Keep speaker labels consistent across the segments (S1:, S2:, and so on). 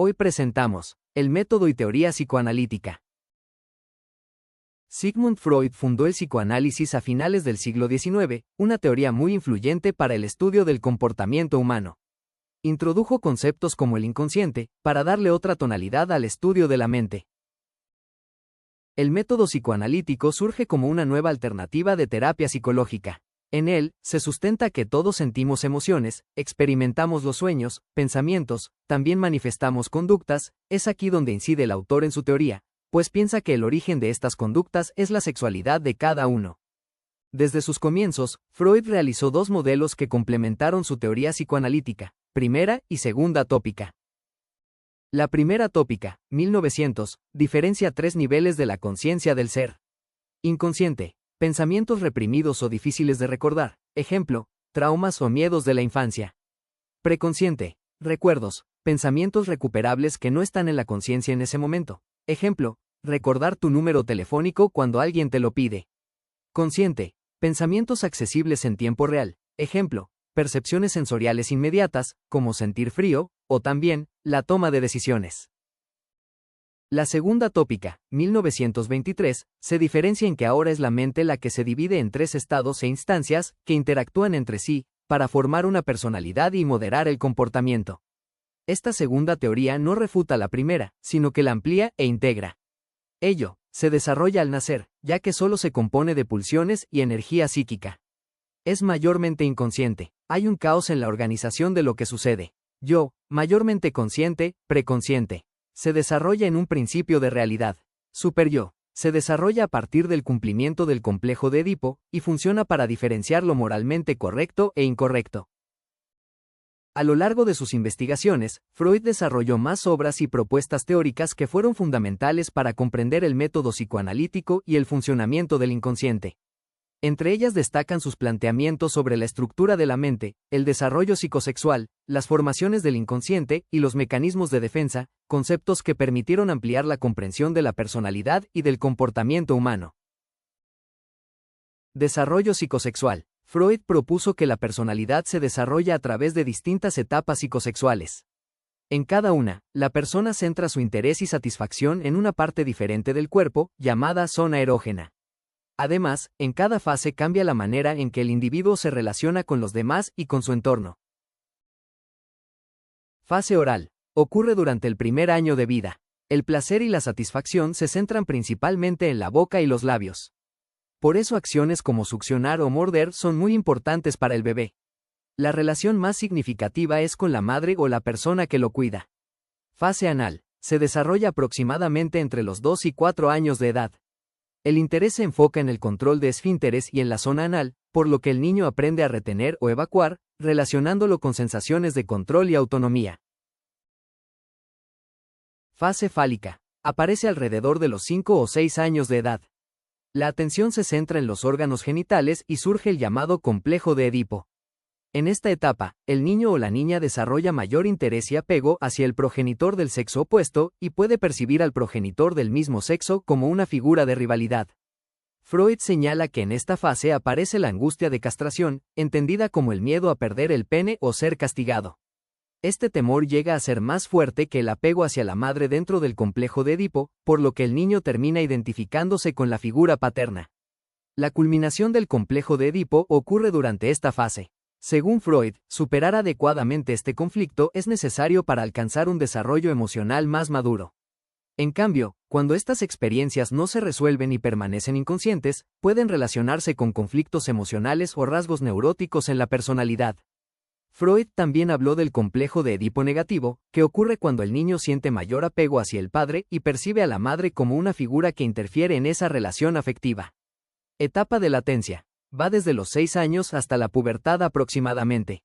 S1: Hoy presentamos el método y teoría psicoanalítica. Sigmund Freud fundó el psicoanálisis a finales del siglo XIX, una teoría muy influyente para el estudio del comportamiento humano. Introdujo conceptos como el inconsciente, para darle otra tonalidad al estudio de la mente. El método psicoanalítico surge como una nueva alternativa de terapia psicológica. En él, se sustenta que todos sentimos emociones, experimentamos los sueños, pensamientos, también manifestamos conductas. Es aquí donde incide el autor en su teoría, pues piensa que el origen de estas conductas es la sexualidad de cada uno. Desde sus comienzos, Freud realizó dos modelos que complementaron su teoría psicoanalítica, primera y segunda tópica. La primera tópica, 1900, diferencia tres niveles de la conciencia del ser. Inconsciente, pensamientos reprimidos o difíciles de recordar, ejemplo, traumas o miedos de la infancia. Preconsciente, recuerdos, pensamientos recuperables que no están en la conciencia en ese momento, ejemplo, recordar tu número telefónico cuando alguien te lo pide. Consciente, pensamientos accesibles en tiempo real, ejemplo, percepciones sensoriales inmediatas, como sentir frío, o también, la toma de decisiones. La segunda tópica, 1923, se diferencia en que ahora es la mente la que se divide en tres estados e instancias, que interactúan entre sí, para formar una personalidad y moderar el comportamiento. Esta segunda teoría no refuta la primera, sino que la amplía e integra. Ello, se desarrolla al nacer, ya que solo se compone de pulsiones y energía psíquica. Es mayormente inconsciente, hay un caos en la organización de lo que sucede. Yo, mayormente consciente, preconsciente. Se desarrolla en un principio de realidad. Superyo, se desarrolla a partir del cumplimiento del complejo de Edipo, y funciona para diferenciar lo moralmente correcto e incorrecto. A lo largo de sus investigaciones, Freud desarrolló más obras y propuestas teóricas que fueron fundamentales para comprender el método psicoanalítico y el funcionamiento del inconsciente. Entre ellas destacan sus planteamientos sobre la estructura de la mente, el desarrollo psicosexual, las formaciones del inconsciente y los mecanismos de defensa, conceptos que permitieron ampliar la comprensión de la personalidad y del comportamiento humano. Desarrollo psicosexual. Freud propuso que la personalidad se desarrolla a través de distintas etapas psicosexuales. En cada una, la persona centra su interés y satisfacción en una parte diferente del cuerpo, llamada zona erógena. Además, en cada fase cambia la manera en que el individuo se relaciona con los demás y con su entorno. Fase oral. Ocurre durante el primer año de vida. El placer y la satisfacción se centran principalmente en la boca y los labios. Por eso acciones como succionar o morder son muy importantes para el bebé. La relación más significativa es con la madre o la persona que lo cuida. Fase anal. Se desarrolla aproximadamente entre los 2 y 4 años de edad. El interés se enfoca en el control de esfínteres y en la zona anal, por lo que el niño aprende a retener o evacuar, relacionándolo con sensaciones de control y autonomía. Fase fálica. Aparece alrededor de los 5 o 6 años de edad. La atención se centra en los órganos genitales y surge el llamado complejo de Edipo. En esta etapa, el niño o la niña desarrolla mayor interés y apego hacia el progenitor del sexo opuesto y puede percibir al progenitor del mismo sexo como una figura de rivalidad. Freud señala que en esta fase aparece la angustia de castración, entendida como el miedo a perder el pene o ser castigado. Este temor llega a ser más fuerte que el apego hacia la madre dentro del complejo de Edipo, por lo que el niño termina identificándose con la figura paterna. La culminación del complejo de Edipo ocurre durante esta fase. Según Freud, superar adecuadamente este conflicto es necesario para alcanzar un desarrollo emocional más maduro. En cambio, cuando estas experiencias no se resuelven y permanecen inconscientes, pueden relacionarse con conflictos emocionales o rasgos neuróticos en la personalidad. Freud también habló del complejo de Edipo negativo, que ocurre cuando el niño siente mayor apego hacia el padre y percibe a la madre como una figura que interfiere en esa relación afectiva. Etapa de latencia. Va desde los 6 años hasta la pubertad aproximadamente.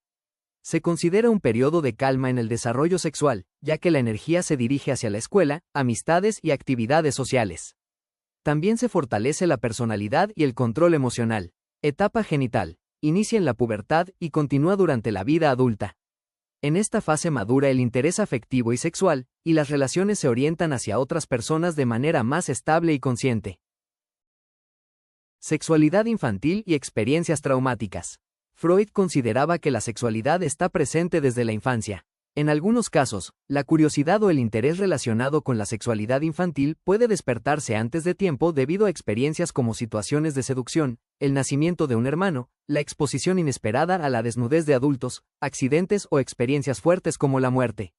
S1: Se considera un periodo de calma en el desarrollo sexual, ya que la energía se dirige hacia la escuela, amistades y actividades sociales. También se fortalece la personalidad y el control emocional. Etapa genital. Inicia en la pubertad y continúa durante la vida adulta. En esta fase madura el interés afectivo y sexual, y las relaciones se orientan hacia otras personas de manera más estable y consciente. Sexualidad infantil y experiencias traumáticas. Freud consideraba que la sexualidad está presente desde la infancia. En algunos casos, la curiosidad o el interés relacionado con la sexualidad infantil puede despertarse antes de tiempo debido a experiencias como situaciones de seducción, el nacimiento de un hermano, la exposición inesperada a la desnudez de adultos, accidentes o experiencias fuertes como la muerte.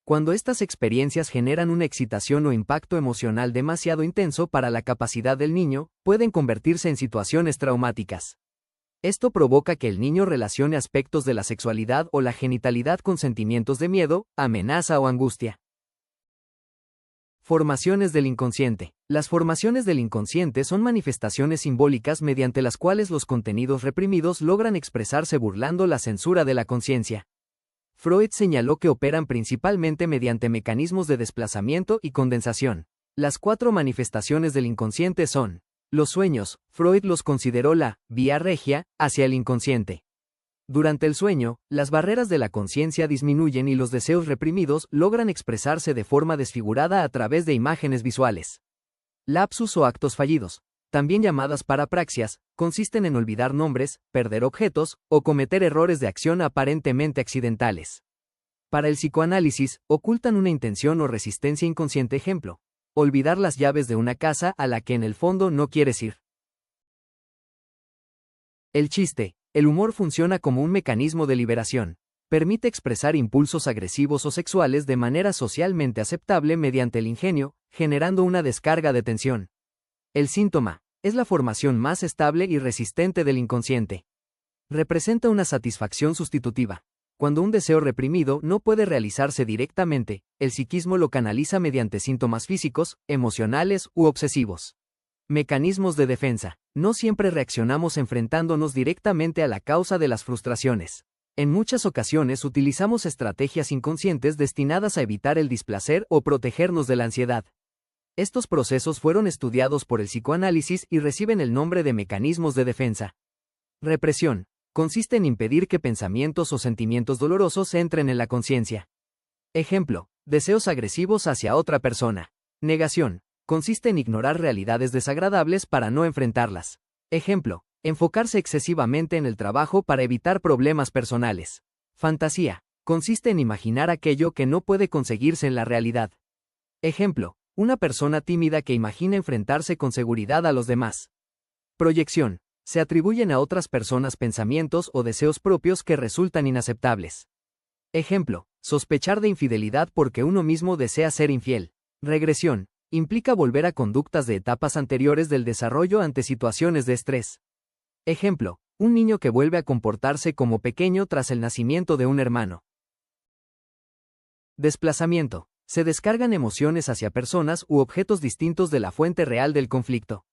S1: Cuando estas experiencias generan una excitación o impacto emocional demasiado intenso para la capacidad del niño, pueden convertirse en situaciones traumáticas. Esto provoca que el niño relacione aspectos de la sexualidad o la genitalidad con sentimientos de miedo, amenaza o angustia. Formaciones del inconsciente. Las formaciones del inconsciente son manifestaciones simbólicas mediante las cuales los contenidos reprimidos logran expresarse burlando la censura de la conciencia. Freud señaló que operan principalmente mediante mecanismos de desplazamiento y condensación. Las 4 manifestaciones del inconsciente son: los sueños. Freud los consideró la vía regia hacia el inconsciente. Durante el sueño, las barreras de la conciencia disminuyen y los deseos reprimidos logran expresarse de forma desfigurada a través de imágenes visuales. Lapsus o actos fallidos, también llamadas parapraxias, consisten en olvidar nombres, perder objetos, o cometer errores de acción aparentemente accidentales. Para el psicoanálisis, ocultan una intención o resistencia inconsciente. Ejemplo: olvidar las llaves de una casa a la que en el fondo no quieres ir. El chiste. El humor funciona como un mecanismo de liberación. Permite expresar impulsos agresivos o sexuales de manera socialmente aceptable mediante el ingenio, generando una descarga de tensión. El síntoma. Es la formación más estable y resistente del inconsciente. Representa una satisfacción sustitutiva. Cuando un deseo reprimido no puede realizarse directamente, el psiquismo lo canaliza mediante síntomas físicos, emocionales u obsesivos. Mecanismos de defensa. No siempre reaccionamos enfrentándonos directamente a la causa de las frustraciones. En muchas ocasiones utilizamos estrategias inconscientes destinadas a evitar el displacer o protegernos de la ansiedad. Estos procesos fueron estudiados por el psicoanálisis y reciben el nombre de mecanismos de defensa. Represión. Consiste en impedir que pensamientos o sentimientos dolorosos entren en la conciencia. Ejemplo: deseos agresivos hacia otra persona. Negación. Consiste en ignorar realidades desagradables para no enfrentarlas. Ejemplo: enfocarse excesivamente en el trabajo para evitar problemas personales. Fantasía. Consiste en imaginar aquello que no puede conseguirse en la realidad. Ejemplo: una persona tímida que imagina enfrentarse con seguridad a los demás. Proyección. Se atribuyen a otras personas pensamientos o deseos propios que resultan inaceptables. Ejemplo: sospechar de infidelidad porque uno mismo desea ser infiel. Regresión. Implica volver a conductas de etapas anteriores del desarrollo ante situaciones de estrés. Ejemplo: un niño que vuelve a comportarse como pequeño tras el nacimiento de un hermano. Desplazamiento. Se descargan emociones hacia personas u objetos distintos de la fuente real del conflicto.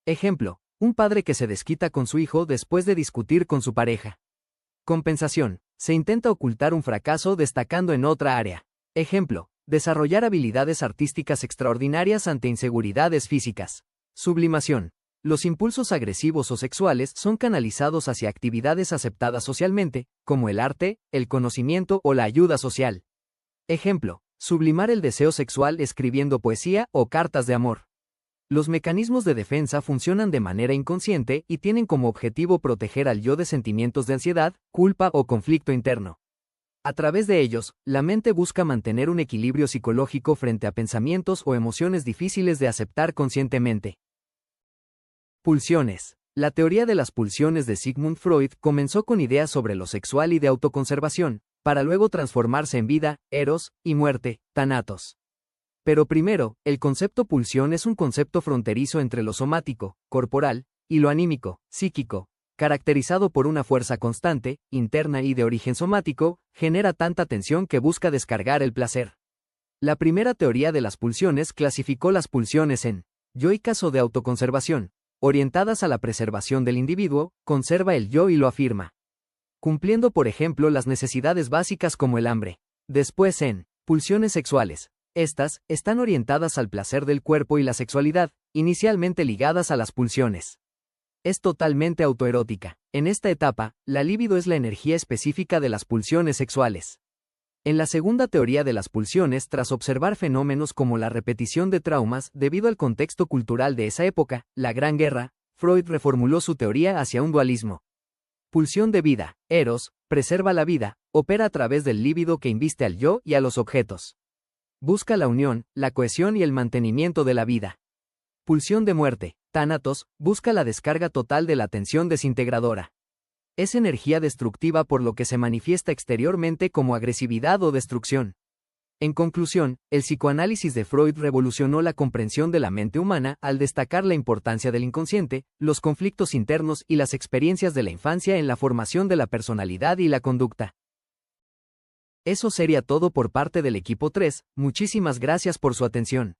S1: Ejemplo: un padre que se desquita con su hijo después de discutir con su pareja. Compensación. Se intenta ocultar un fracaso destacando en otra área. Ejemplo: desarrollar habilidades artísticas extraordinarias ante inseguridades físicas. Sublimación. Los impulsos agresivos o sexuales son canalizados hacia actividades aceptadas socialmente, como el arte, el conocimiento o la ayuda social. Ejemplo: sublimar el deseo sexual escribiendo poesía o cartas de amor. Los mecanismos de defensa funcionan de manera inconsciente y tienen como objetivo proteger al yo de sentimientos de ansiedad, culpa o conflicto interno. A través de ellos, la mente busca mantener un equilibrio psicológico frente a pensamientos o emociones difíciles de aceptar conscientemente. Pulsiones. La teoría de las pulsiones de Sigmund Freud comenzó con ideas sobre lo sexual y de autoconservación, para luego transformarse en vida, eros, y muerte, thanatos. Pero primero, el concepto pulsión es un concepto fronterizo entre lo somático, corporal, y lo anímico, psíquico, caracterizado por una fuerza constante, interna y de origen somático, genera tanta tensión que busca descargar el placer. La primera teoría de las pulsiones clasificó las pulsiones en yoicas o de autoconservación, orientadas a la preservación del individuo, conserva el yo y lo afirma, cumpliendo por ejemplo las necesidades básicas como el hambre. Después en pulsiones sexuales. Estas están orientadas al placer del cuerpo y la sexualidad, inicialmente ligadas a las pulsiones. Es totalmente autoerótica. En esta etapa, la libido es la energía específica de las pulsiones sexuales. En la segunda teoría de las pulsiones, tras observar fenómenos como la repetición de traumas debido al contexto cultural de esa época, la Gran Guerra, Freud reformuló su teoría hacia un dualismo. Pulsión de vida, Eros, preserva la vida, opera a través del líbido que inviste al yo y a los objetos. Busca la unión, la cohesión y el mantenimiento de la vida. Pulsión de muerte, Tánatos, busca la descarga total de la tensión desintegradora. Es energía destructiva por lo que se manifiesta exteriormente como agresividad o destrucción. En conclusión, el psicoanálisis de Freud revolucionó la comprensión de la mente humana al destacar la importancia del inconsciente, los conflictos internos y las experiencias de la infancia en la formación de la personalidad y la conducta. Eso sería todo por parte del equipo 3, muchísimas gracias por su atención.